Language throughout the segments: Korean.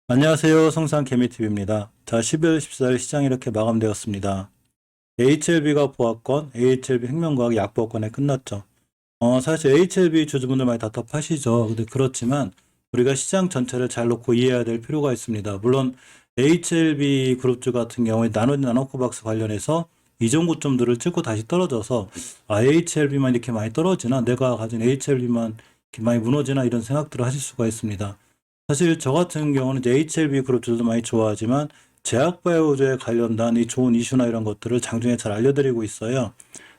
안녕하세요. 성산개미TV입니다. 자, 12월 14일 시장이 이렇게 마감되었습니다. HLB가 보합권, HLB 생명과학 약보합권에 끝났죠. 사실 HLB 주주분들 많이 답답하시죠. 근데 그렇지만 우리가 시장 전체를 잘 놓고 이해해야 될 필요가 있습니다. 물론 HLB 그룹주 같은 경우에 나노코박스 관련해서 이전 고점들을 찍고 다시 떨어져서 HLB만 이렇게 많이 떨어지나 내가 가진 HLB만 이렇게 많이 무너지나 이런 생각들을 하실 수가 있습니다. 사실 저 같은 경우는 이제 HLB 그룹들도 많이 좋아하지만 제약바이오제에 관련된 이 좋은 이슈나 이런 것들을 장중에 잘 알려드리고 있어요.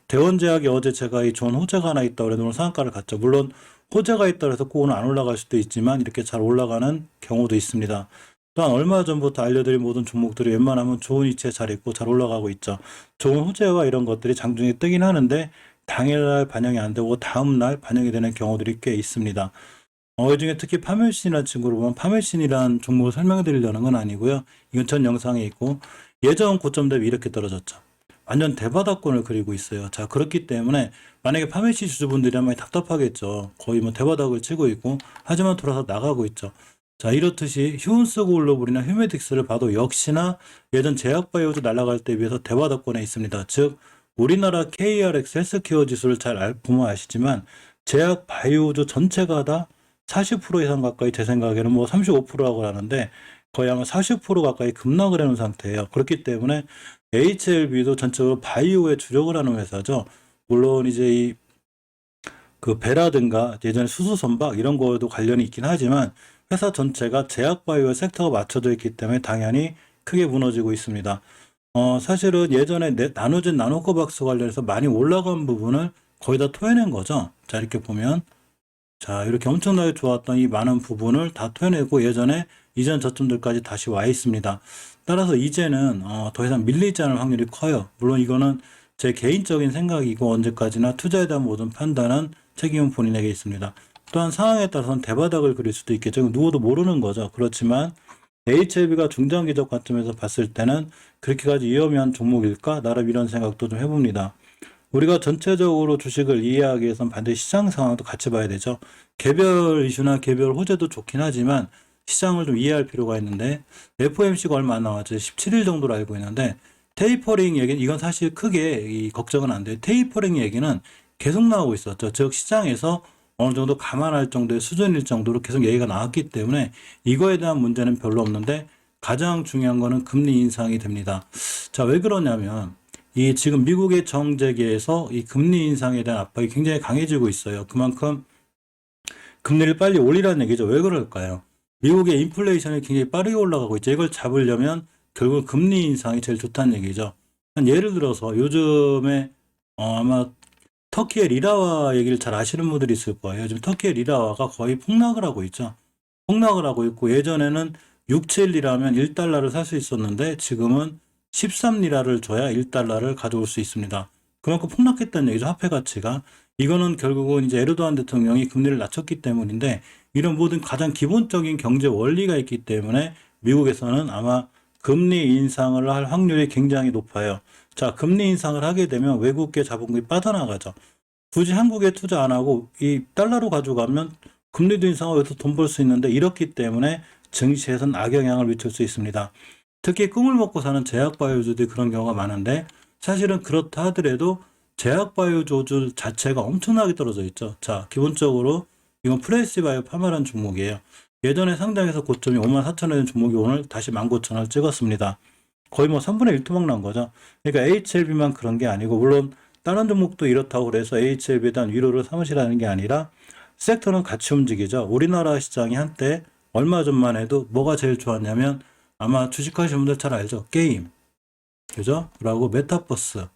대원제약이 어제 제가 이 좋은 호재가 하나 있다고 해서 오늘 상한가를 갔죠. 물론 호재가 있다고 해서 꼭 오늘 안 올라갈 수도 있지만 이렇게 잘 올라가는 경우도 있습니다. 또한 얼마 전부터 알려드린 모든 종목들이 웬만하면 좋은 위치에 잘 있고 잘 올라가고 있죠. 좋은 호재와 이런 것들이 장중에 뜨긴 하는데 당일날 반영이 안 되고 다음날 반영이 되는 경우들이 꽤 있습니다. 이 중에 특히 파멸신이라는 친구를 보면 파멸신이라는 종목을 설명해 드리려는 건 아니고요. 이건 전 영상에 있고 예전 고점 대비 이렇게 떨어졌죠. 완전 대바닥권을 그리고 있어요. 자, 그렇기 때문에 만약에 파멸신 주주분들이 많이 답답하겠죠. 거의 뭐 대바닥을 치고 있고 하지만 돌아서 나가고 있죠. 자, 이렇듯이 휴온스 글로벌이나 휴메딕스를 봐도 역시나 예전 제약바이오주 날아갈 때에 비해서 대바닥권에 있습니다. 즉 우리나라 KRX 헬스케어 지수를 잘 보면 아시지만 제약바이오주 전체가 다 40% 이상 가까이 제 생각에는 뭐 35%라고 하는데 거의 아마 40% 가까이 급락을 해놓은 상태예요. 그렇기 때문에 HLB도 전체적으로 바이오에 주력을 하는 회사죠. 물론 이제 그 배라든가 예전에 수소선박 이런 거에도 관련이 있긴 하지만 회사 전체가 제약바이오 섹터가 맞춰져 있기 때문에 당연히 크게 무너지고 있습니다. 사실은 예전에 나노젠 나노코박스 관련해서 많이 올라간 부분을 거의 다 토해낸 거죠. 자, 이렇게 보면 자, 이렇게 엄청나게 좋았던 이 많은 부분을 다 토해내고 예전에 이전 저점들까지 다시 와 있습니다. 따라서 이제는 더 이상 밀리지 않을 확률이 커요. 물론 이거는 제 개인적인 생각이고 언제까지나 투자에 대한 모든 판단은 책임은 본인에게 있습니다. 또한 상황에 따라서는 대바닥을 그릴 수도 있겠죠. 누구도 모르는 거죠. 그렇지만 HLB가 중장기적 관점에서 봤을 때는 그렇게까지 위험한 종목일까? 나름 이런 생각도 좀 해봅니다. 우리가 전체적으로 주식을 이해하기 위해서는 반드시 시장 상황도 같이 봐야 되죠. 개별 이슈나 개별 호재도 좋긴 하지만 시장을 좀 이해할 필요가 있는데 FOMC가 얼마 안 남았죠. 17일 정도로 알고 있는데 테이퍼링 얘기는 이건 사실 크게 걱정은 안 돼요. 테이퍼링 얘기는 계속 나오고 있었죠. 즉 시장에서 어느 정도 감안할 정도의 수준일 정도로 계속 얘기가 나왔기 때문에 이거에 대한 문제는 별로 없는데 가장 중요한 거는 금리 인상이 됩니다. 자, 왜 그러냐면 이 지금 미국의 정재계에서 이 금리 인상에 대한 압박이 굉장히 강해지고 있어요. 그만큼 금리를 빨리 올리라는 얘기죠. 왜 그럴까요? 미국의 인플레이션이 굉장히 빠르게 올라가고 있죠. 이걸 잡으려면 결국 금리 인상이 제일 좋다는 얘기죠. 예를 들어서 요즘에 아마 터키의 리라화 얘기를 잘 아시는 분들이 있을 거예요. 지금 터키의 리라화가 거의 폭락을 하고 있죠. 폭락을 하고 있고 예전에는 6, 7리라면 1달러를 살 수 있었는데 지금은 13리라를 줘야 1달러를 가져올 수 있습니다. 그만큼 폭락했다는 얘기죠. 화폐 가치가. 이거는 결국은 이제 에르도안 대통령이 금리를 낮췄기 때문인데 이런 모든 가장 기본적인 경제 원리가 있기 때문에 미국에서는 아마 금리 인상을 할 확률이 굉장히 높아요. 자, 금리 인상을 하게 되면 외국계 자본금이 빠져나가죠. 굳이 한국에 투자 안 하고 이 달러로 가져가면 금리도 인상하고 여기서 돈 벌 수 있는데 이렇기 때문에 증시에서는 악영향을 미칠 수 있습니다. 특히 꿈을 먹고 사는 제약바이오주들이 그런 경우가 많은데 사실은 그렇다 하더라도 제약바이오주 자체가 엄청나게 떨어져 있죠. 자, 기본적으로 이건 프레시바이오 파마라는 종목이에요. 예전에 상장해서 고점이 54,000원인 종목이 오늘 다시 19,000원을 찍었습니다. 거의 뭐 3분의 1 토막 난 거죠. 그러니까 HLB만 그런 게 아니고 물론 다른 종목도 이렇다고 그래서 HLB에 대한 위로를 삼으시라는 게 아니라 섹터는 같이 움직이죠. 우리나라 시장이 한때 얼마 전만 해도 뭐가 제일 좋았냐면 아마 주식하시는 분들 잘 알죠. 게임. 그죠? 그리고 메타버스.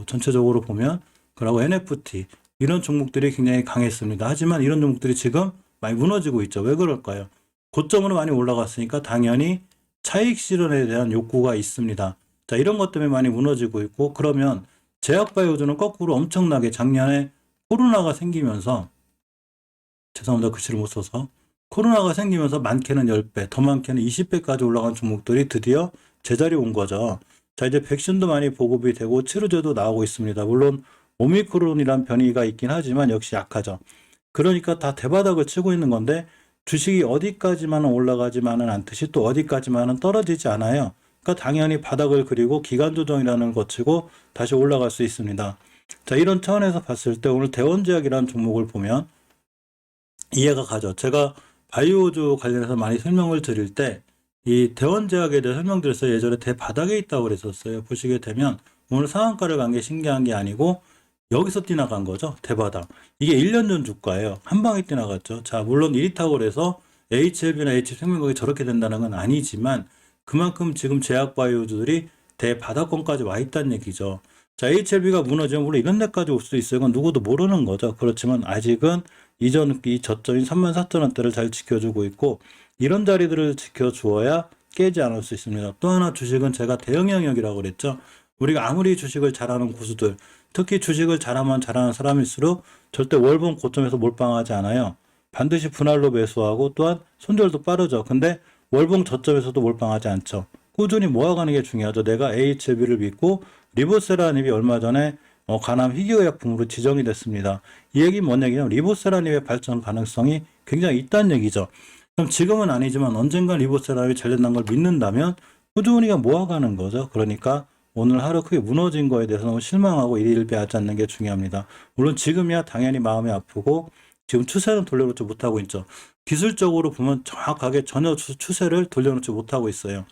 전체적으로 보면 그리고 NFT 이런 종목들이 굉장히 강했습니다. 하지만 이런 종목들이 지금 많이 무너지고 있죠. 왜 그럴까요? 고점으로 많이 올라갔으니까 당연히 차익 실현에 대한 욕구가 있습니다. 자, 이런 것 때문에 많이 무너지고 있고 그러면 제약바이오주는 거꾸로 엄청나게 작년에 코로나가 생기면서 죄송합니다. 글씨를 못 써서 코로나가 생기면서 많게는 10배, 더 많게는 20배까지 올라간 종목들이 드디어 제자리에 온 거죠. 자, 이제 백신도 많이 보급이 되고 치료제도 나오고 있습니다. 물론 오미크론이란 변이가 있긴 하지만 역시 약하죠. 그러니까 다 대바닥을 치고 있는 건데 주식이 어디까지만은 올라가지만은 않듯이 또 어디까지만은 떨어지지 않아요. 그러니까 당연히 바닥을 그리고 기간 조정이라는 걸 거치고 다시 올라갈 수 있습니다. 자, 이런 차원에서 봤을 때 오늘 대원제약이라는 종목을 보면 이해가 가죠. 제가 바이오주 관련해서 많이 설명을 드릴 때 이 대원제약에 대해 설명드렸어요. 예전에 대바닥에 있다고 그랬었어요. 보시게 되면 오늘 상한가를 간 게 신기한 게 아니고 여기서 뛰어나간 거죠. 대바닥. 이게 1년 전 주가예요. 한 방에 뛰어나갔죠. 자, 물론 이렇다고 그래서 HLB나 H생명국이 저렇게 된다는 건 아니지만 그만큼 지금 제약바이오주들이 대바닥권까지 와 있다는 얘기죠. 자, HLB가 무너지면 물론 이런 데까지 올 수도 있어요. 이건 누구도 모르는 거죠. 그렇지만 아직은 이전 이 저점인 34,000원대를 잘 지켜주고 있고 이런 자리들을 지켜주어야 깨지 않을 수 있습니다. 또 하나 주식은 제가 대형 영역이라고 그랬죠. 우리가 아무리 주식을 잘하는 고수들, 특히 주식을 잘하면 잘하는 사람일수록 절대 월봉 고점에서 몰빵하지 않아요. 반드시 분할로 매수하고 또한 손절도 빠르죠. 근데 월봉 저점에서도 몰빵하지 않죠. 꾸준히 모아가는 게 중요하죠. 내가 HLB를 믿고 리보세라닙이 얼마 전에 간암 희귀의약품으로 지정이 됐습니다. 이 얘기는 뭔 얘기냐면 리보세라닙의 발전 가능성이 굉장히 있다는 얘기죠. 그럼 지금은 아니지만 언젠가 리보세라닙이 잘 된다는 걸 믿는다면 꾸준히 모아가는 거죠. 그러니까 오늘 하루 크게 무너진 거에 대해서 너무 실망하고 일일비하지 않는 게 중요합니다. 물론 지금이야 당연히 마음이 아프고 지금 추세는 돌려놓지 못하고 있죠. 기술적으로 보면 정확하게 전혀 추세를 돌려놓지 못하고 있어요.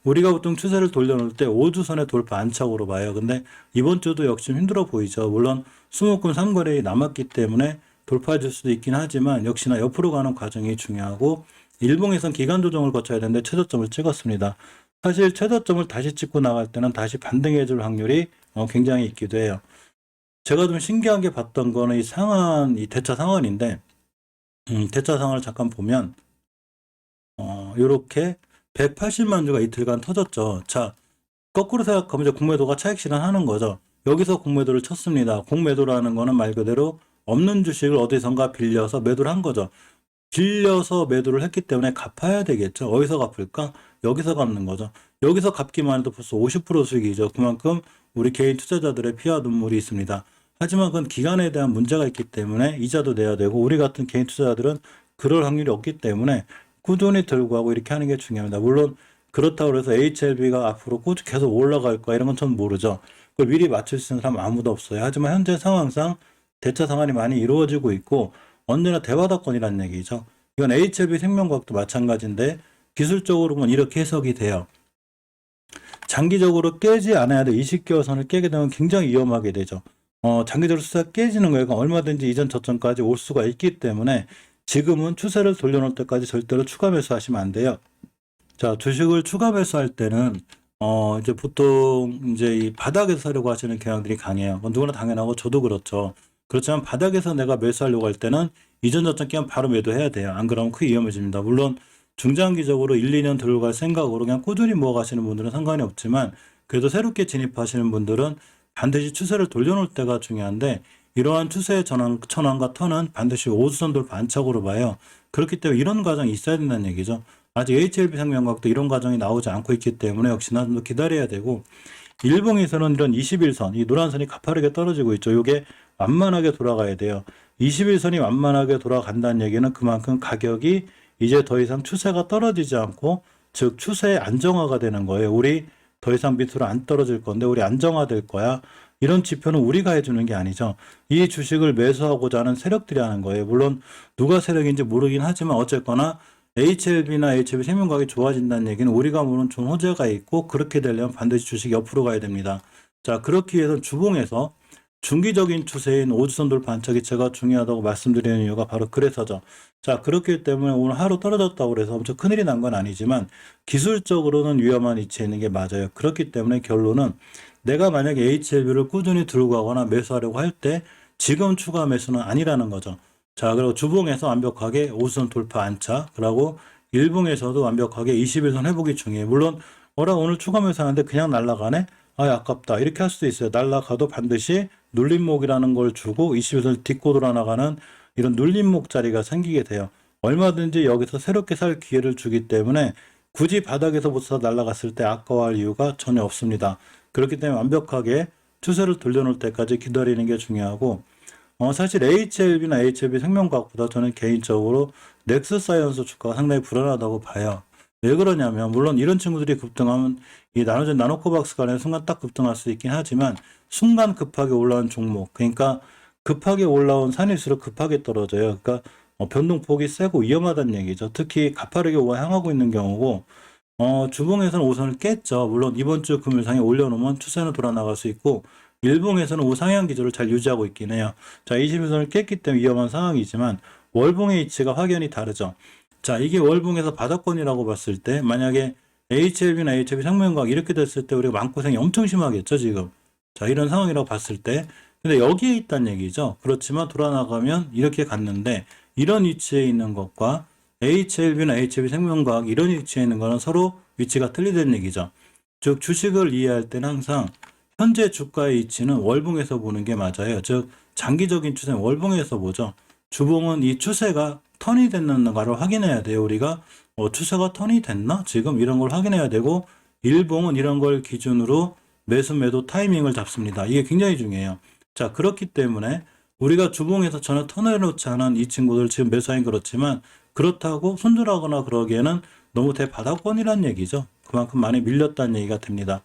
우리가 보통 추세를 돌려놓을 때 5주선의 돌파 안착으로 봐요. 근데 이번 주도 역시 힘들어 보이죠. 물론 수목금 3거래일이 남았기 때문에 돌파해줄 수도 있긴 하지만 역시나 옆으로 가는 과정이 중요하고 일봉에선 기간 조정을 거쳐야 되는데 최저점을 찍었습니다. 사실 최저점을 다시 찍고 나갈 때는 다시 반등해 줄 확률이 굉장히 있기도 해요. 제가 좀 신기하게 봤던 거는 이 상한, 이 대차 상한인데 대차 상한을 잠깐 보면 이렇게 180만 주가 이틀간 터졌죠. 자, 거꾸로 생각하면 이제 공매도가 차익 실현하는 거죠. 여기서 공매도를 쳤습니다. 공매도라는 거는 말 그대로 없는 주식을 어디선가 빌려서 매도를 한 거죠. 빌려서 매도를 했기 때문에 갚아야 되겠죠. 어디서 갚을까? 여기서 갚는 거죠. 여기서 갚기만 해도 벌써 50% 수익이죠. 그만큼 우리 개인 투자자들의 피와 눈물이 있습니다. 하지만 그건 기간에 대한 문제가 있기 때문에 이자도 내야 되고 우리 같은 개인 투자자들은 그럴 확률이 없기 때문에 꾸준히 들고 하고 이렇게 하는 게 중요합니다. 물론 그렇다고 해서 HLB가 앞으로 꾸준히 계속 올라갈까 이런 건 전 모르죠. 그걸 미리 맞출 수 있는 사람 아무도 없어요. 하지만 현재 상황상 대차 상한이 많이 이루어지고 있고 언제나 대바닥권이라는 얘기죠. 이건 HLB 생명과학도 마찬가지인데 기술적으로 보면 이렇게 해석이 돼요. 장기적으로 깨지 않아야 될 20개월 선을 깨게 되면 굉장히 위험하게 되죠. 장기적으로 추세가 깨지는 거예요. 얼마든지 이전 저점까지 올 수가 있기 때문에 지금은 추세를 돌려놓을 때까지 절대로 추가 매수하시면 안 돼요. 자, 주식을 추가 매수할 때는 이제 보통 이제 이 바닥에서 사려고 하시는 경향들이 강해요. 누구나 당연하고 저도 그렇죠. 그렇지만 바닥에서 내가 매수하려고 할 때는 이전 저점 깨면 바로 매도해야 돼요. 안 그러면 크게 위험해집니다. 물론 중장기적으로 1, 2년 들어갈 생각으로 그냥 꾸준히 모아가시는 분들은 상관이 없지만 그래도 새롭게 진입하시는 분들은 반드시 추세를 돌려놓을 때가 중요한데 이러한 추세의 전환과 턴은 반드시 5주선 돌파 안착으로 봐요. 그렇기 때문에 이런 과정이 있어야 된다는 얘기죠. 아직 HLB 생명과학도 이런 과정이 나오지 않고 있기 때문에 역시나 좀 더 기다려야 되고 일봉에서는 이런 21선, 이 노란선이 가파르게 떨어지고 있죠. 이게 완만하게 돌아가야 돼요. 21선이 완만하게 돌아간다는 얘기는 그만큼 가격이 이제 더 이상 추세가 떨어지지 않고 즉 추세의 안정화가 되는 거예요. 우리 더 이상 밑으로 안 떨어질 건데 우리 안정화될 거야. 이런 지표는 우리가 해주는 게 아니죠. 이 주식을 매수하고자 하는 세력들이 하는 거예요. 물론 누가 세력인지 모르긴 하지만 어쨌거나 HLB나 HLB 생명과학이 좋아진다는 얘기는 우리가 보는 좀 호재가 있고 그렇게 되려면 반드시 주식이 옆으로 가야 됩니다. 자, 그렇기 위해서는 주봉에서 중기적인 추세인 5주선 돌파 안착이 제가 중요하다고 말씀드리는 이유가 바로 그래서죠. 자, 그렇기 때문에 오늘 하루 떨어졌다고 해서 엄청 큰일이 난 건 아니지만 기술적으로는 위험한 위치에 있는 게 맞아요. 그렇기 때문에 결론은 내가 만약에 HLB를 꾸준히 들고 가거나 매수하려고 할 때 지금 추가 매수는 아니라는 거죠. 자, 그리고 주봉에서 완벽하게 5주선 돌파 안착, 그리고 일봉에서도 완벽하게 21선 회복이 중요해요. 물론 오늘 추가 매수하는데 그냥 날아가네? 아깝다. 이렇게 할 수도 있어요. 날아가도 반드시 눌림목이라는 걸 주고 21선을 딛고 돌아나가는 이런 눌림목 자리가 생기게 돼요. 얼마든지 여기서 새롭게 살 기회를 주기 때문에 굳이 바닥에서부터 날아갔을 때 아까워할 이유가 전혀 없습니다. 그렇기 때문에 완벽하게 추세를 돌려놓을 때까지 기다리는 게 중요하고 사실 HLB나 HLB 생명과학보다 저는 개인적으로 넥스사이언스 주가가 상당히 불안하다고 봐요. 왜 그러냐면 물론 이런 친구들이 급등하면 이 나눠진 나노코박스 간에 순간 딱 급등할 수 있긴 하지만 순간 급하게 올라온 종목, 그러니까 급하게 올라온 산일수록 급하게 떨어져요. 그러니까 변동폭이 세고 위험하다는 얘기죠. 특히 가파르게 향하고 있는 경우고 주봉에서는 5선을 깼죠. 물론 이번 주 금요일상에 올려놓으면 추세는 돌아나갈 수 있고 일봉에서는 우상향 기조를 잘 유지하고 있긴 해요. 자, 21선을 깼기 때문에 위험한 상황이지만 월봉의 위치가 확연히 다르죠. 자, 이게 월봉에서 바닥권이라고 봤을 때 만약에 HLB나 HLB 생명과학 이렇게 됐을 때 우리가 마음고생이 엄청 심하겠죠, 지금. 자, 이런 상황이라고 봤을 때. 근데 여기에 있다는 얘기죠. 그렇지만 돌아나가면 이렇게 갔는데 이런 위치에 있는 것과 HLB나 HLB 생명과학 이런 위치에 있는 거는 서로 위치가 틀리다는 얘기죠. 즉 주식을 이해할 때는 항상 현재 주가의 위치는 월봉에서 보는 게 맞아요. 즉 장기적인 추세는 월봉에서 보죠. 주봉은 이 추세가 턴이 됐는가를 확인해야 돼요. 우리가 추세가 턴이 됐나? 지금 이런 걸 확인해야 되고 일봉은 이런 걸 기준으로 매수 매도 타이밍을 잡습니다. 이게 굉장히 중요해요. 자, 그렇기 때문에 우리가 주봉에서 전혀 턴을 놓지 않은 이 친구들 지금 매수하긴 그렇지만 그렇다고 손절하거나 그러기에는 너무 대바닥권이란 얘기죠. 그만큼 많이 밀렸다는 얘기가 됩니다.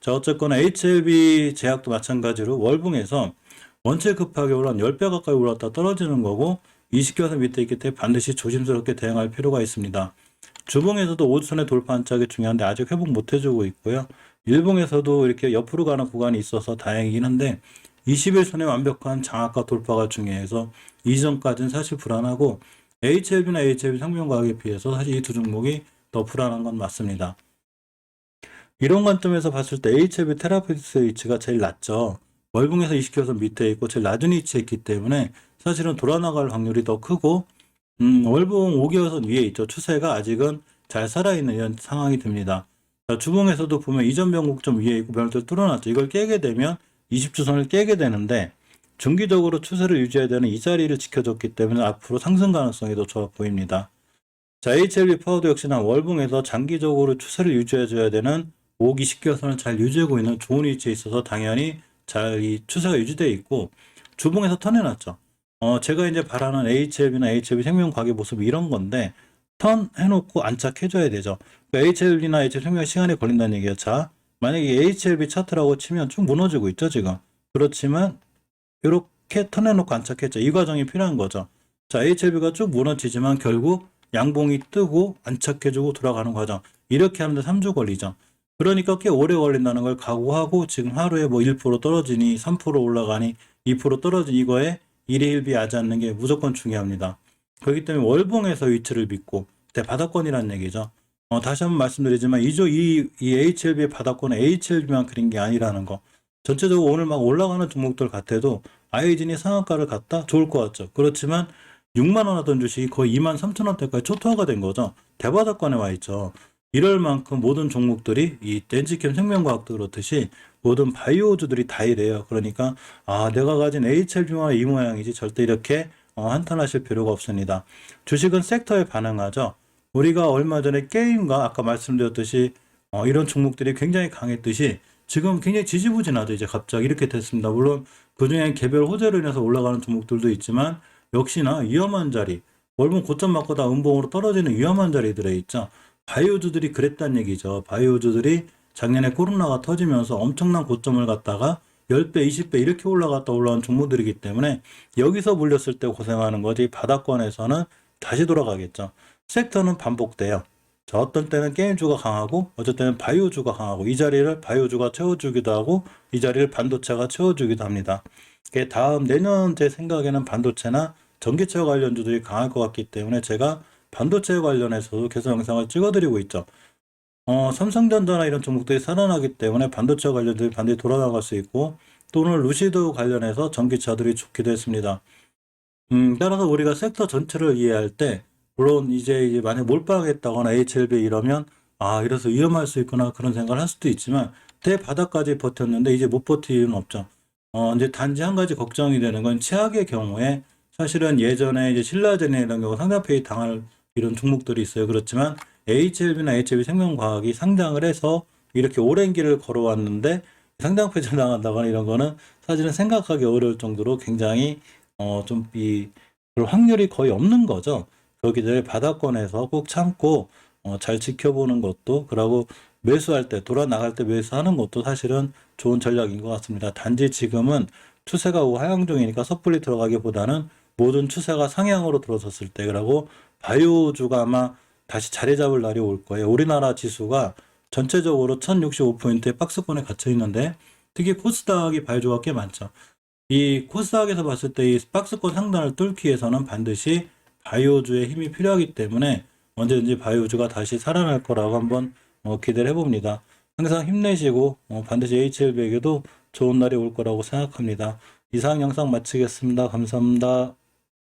자, 어쨌거나 HLB 제약도 마찬가지로 월봉에서 원체 급하게 올라온 10배 가까이 올랐다 떨어지는 거고 20개선 밑에 있기 때문에 반드시 조심스럽게 대응할 필요가 있습니다. 주봉에서도 5주선의 돌파 한짝이 중요한데 아직 회복 못 해주고 있고요. 일봉에서도 이렇게 옆으로 가는 구간이 있어서 다행이긴 한데 21선의 완벽한 장악과 돌파가 중요해서 이전까지는 사실 불안하고 HLB나 HLB 생명과학에 비해서 사실 이 두 종목이 더 불안한 건 맞습니다. 이런 관점에서 봤을 때 HLB 테라피우틱스의 위치가 제일 낮죠. 월봉에서 20개선 밑에 있고 제일 낮은 위치에 있기 때문에 사실은 돌아나갈 확률이 더 크고 월봉 5개선 위에 있죠. 추세가 아직은 잘 살아있는 이런 상황이 됩니다. 자, 주봉에서도 보면 이전 변곡점 위에 있고 변곡점 뚫어놨죠. 이걸 깨게 되면 20주선을 깨게 되는데 중기적으로 추세를 유지해야 되는 이 자리를 지켜줬기 때문에 앞으로 상승 가능성이 더 좋아 보입니다. 자, HLB 파워도 역시나 월봉에서 장기적으로 추세를 유지해줘야 되는 5기 10개선을 잘 유지하고 있는 좋은 위치에 있어서 당연히 잘 이 추세가 유지되어 있고 주봉에서 턴해놨죠. 제가 이제 바라는 HLB나 HLB 생명과학의 모습이 이런 건데 턴 해놓고 안착해줘야 되죠. 그러니까 HLB나 HLB 생명 시간이 걸린다는 얘기예요. 자, 만약에 HLB 차트라고 치면 쭉 무너지고 있죠, 지금. 그렇지만 이렇게 턴해놓고 안착했죠. 이 과정이 필요한 거죠. 자, HLB가 쭉 무너지지만 결국 양봉이 뜨고 안착해주고 돌아가는 과정. 이렇게 하는데 3주 걸리죠. 그러니까 꽤 오래 걸린다는 걸 각오하고 지금 하루에 뭐 1% 떨어지니 3% 올라가니 2% 떨어지니 이거에 1에 1비 하지 않는 게 무조건 중요합니다. 그렇기 때문에 월봉에서 위치를 믿고 대바닥권이라는 얘기죠. 다시 한번 말씀드리지만 이 HLB의 바닥권은 HLB만 그린 게 아니라는 거. 전체적으로 오늘 막 올라가는 종목들 같아도 아이진이 상한가를 갔다 좋을 것 같죠. 그렇지만 6만 원 하던 주식이 거의 2만 3천 원대까지 초토화가 된 거죠. 대바닥권에 와 있죠. 이럴 만큼 모든 종목들이 이 덴지캠 생명과학도 그렇듯이 모든 바이오주들이 다 이래요. 그러니까 내가 가진 HLB만 이 모양이지 절대 이렇게 한탄하실 필요가 없습니다. 주식은 섹터에 반응하죠. 우리가 얼마 전에 게임과 아까 말씀드렸듯이 이런 종목들이 굉장히 강했듯이 지금 굉장히 지지부진하죠. 이제 갑자기 이렇게 됐습니다. 물론 그중에 개별 호재로 인해서 올라가는 종목들도 있지만 역시나 위험한 자리, 월봉 고점 맞고 다 음봉으로 떨어지는 위험한 자리들에 있죠. 바이오주들이 그랬단 얘기죠. 바이오주들이 작년에 코로나가 터지면서 엄청난 고점을 갖다가 10배, 20배 이렇게 올라온 종목들이기 때문에 여기서 물렸을 때 고생하는 거지 바닥권에서는 다시 돌아가겠죠. 섹터는 반복돼요. 자, 어떤 때는 게임주가 강하고 어쩔 때는 바이오주가 강하고 이 자리를 바이오주가 채워주기도 하고 이 자리를 반도체가 채워주기도 합니다. 다음 내년 제 생각에는 반도체나 전기차 관련주들이 강할 것 같기 때문에 제가 반도체 관련해서도 계속 영상을 찍어드리고 있죠. 삼성전자나 이런 종목들이 살아나기 때문에 반도체 관련들이 반드시 돌아나갈 수 있고 또는 루시드 관련해서 전기차들이 좋기도 했습니다. 따라서 우리가 섹터 전체를 이해할 때 물론 이제 만약 몰빵했다거나 HLB 이러면 이래서 위험할 수 있구나 그런 생각을 할 수도 있지만 대바닥까지 버텼는데 이제 못 버틸 이유는 없죠. 이제 단지 한 가지 걱정이 되는 건 최악의 경우에 사실은 예전에 이제 신라젠이나 이런 경우 상장폐이 당할 이런 종목들이 있어요. 그렇지만 HLB나 HLB 생명과학이 상장을 해서 이렇게 오랜 길을 걸어왔는데 상장 폐지를 당한다거나 이런 거는 사실은 생각하기 어려울 정도로 굉장히 그럴 확률이 거의 없는 거죠. 그렇기 때문에 바닥권에서 꼭 참고 잘 지켜보는 것도, 그리고 매수할 때, 돌아 나갈 때 매수하는 것도 사실은 좋은 전략인 것 같습니다. 단지 지금은 추세가 하향 중이니까 섣불리 들어가기보다는 모든 추세가 상향으로 들어섰을 때, 그리고 바이오주가 아마 다시 자리 잡을 날이 올 거예요. 우리나라 지수가 전체적으로 1065포인트의 박스권에 갇혀 있는데, 특히 코스닥이 바이오주가 꽤 많죠. 이 코스닥에서 봤을 때 이 박스권 상단을 뚫기 위해서는 반드시 바이오주의 힘이 필요하기 때문에 언제든지 바이오주가 다시 살아날 거라고 한번 기대를 해봅니다. 항상 힘내시고 반드시 HLB에게도 좋은 날이 올 거라고 생각합니다. 이상 영상 마치겠습니다. 감사합니다.